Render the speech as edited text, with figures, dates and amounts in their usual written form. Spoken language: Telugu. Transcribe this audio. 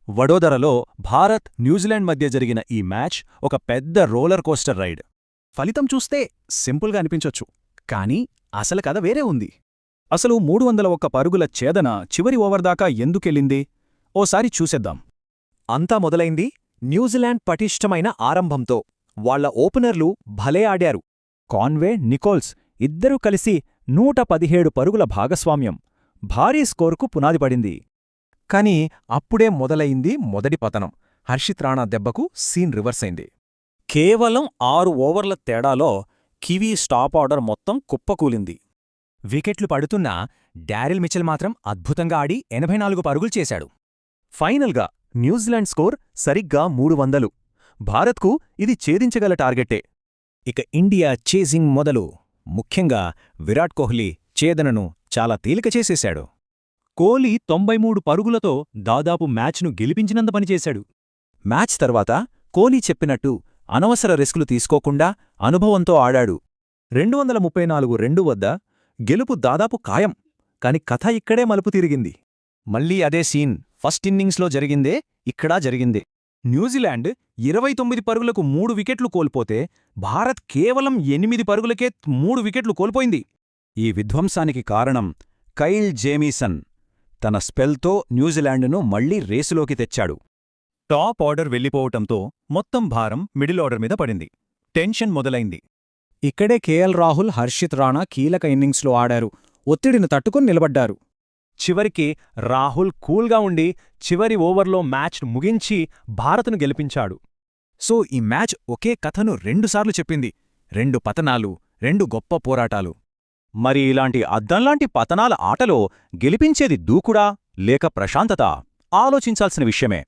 వడోదరలో భారత్ న్యూజిలాండ్ మధ్య జరిగిన ఈ మ్యాచ్ ఒక పెద్ద రోలర్ కోస్టర్ రైడ్. ఫలితం చూస్తే సింపుల్గా అనిపించొచ్చు, కానీ అసలు కథ వేరే ఉంది. అసలు 301 పరుగుల ఛేదన చివరి ఓవర్ దాకా ఎందుకెళ్ళింది ఓసారి చూసేద్దాం. అంతా మొదలైంది న్యూజిలాండ్ పటిష్టమైన ఆరంభంతో. వాళ్ల ఓపెనర్లు భలే ఆడారు. కాన్వే, నికోల్స్ ఇద్దరూ కలిసి 117 పరుగుల భాగస్వామ్యం భారీ స్కోరుకు పునాది పడింది. కాని అప్పుడే మొదలైంది మొదటి పతనం. హర్షిత్ రాణా దెబ్బకు సీన్ రివర్స్ అయింది. కేవలం 6 ఓవర్ల తేడాలో కివీ స్టాప్ ఆర్డర్ మొత్తం కుప్పకూలింది. వికెట్లు పడుతున్నా డారెల్ మిచెల్ మాత్రం అద్భుతంగా ఆడి 84 పరుగులు చేశాడు. ఫైనల్గా న్యూజిలాండ్ స్కోర్ సరిగ్గా 300. భారత్కు ఇది ఛేదించగల టార్గెట్టే. ఇక ఇండియా చేజింగ్ మొదలు. ముఖ్యంగా విరాట్ కోహ్లీ ఛేదనను చాలా తేలిక చేసేశాడు. కోహ్లీ 93 పరుగులతో దాదాపు మ్యాచ్ను గెలిపించినంత పనిచేశాడు. మ్యాచ్ తర్వాత కోహ్లీ చెప్పినట్టు అనవసర రిస్కులు తీసుకోకుండా అనుభవంతో ఆడాడు. 234 2 వద్ద గెలుపు దాదాపు ఖాయం. కాని కథ ఇక్కడే మలుపు తిరిగింది. మళ్ళీ అదే సీన్ ఫస్ట్ ఇన్నింగ్స్లో జరిగిందే ఇక్కడా జరిగింది. న్యూజిలాండ్ 29 పరుగులకు 3 వికెట్లు కోల్పోతే భారత్ కేవలం 8 పరుగులకే 3 వికెట్లు కోల్పోయింది. ఈ విధ్వంసానికి కారణం కైల్ జేమీసన్. తన స్పెల్తో న్యూజిలాండ్ను మళ్లీ రేసులోకి తెచ్చాడు. టాప్ ఆర్డర్ వెళ్ళిపోవటంతో మొత్తం భారం మిడిల్ ఆర్డర్ మీద పడింది. టెన్షన్ మొదలైంది. ఇక్కడే కేఎల్ రాహుల్, హర్షిత్ రాణా కీలక ఇన్నింగ్స్లో ఆడారు. ఒత్తిడిని తట్టుకుని నిలబడ్డారు. చివరికి రాహుల్ కూల్గా ఉండి చివరి ఓవర్లో మ్యాచ్ ముగించి భారత్ను గెలిపించాడు. సో ఈ మ్యాచ్ ఒకే కథను రెండుసార్లు చెప్పింది. 2 పతనాలు, 2 గొప్ప పోరాటాలు. మరి ఇలాంటి అద్దంలాంటి పతనాల ఆటలో గెలిపించేది దూకుడా లేక ప్రశాంతత? ఆలోచించాల్సిన విషయమే.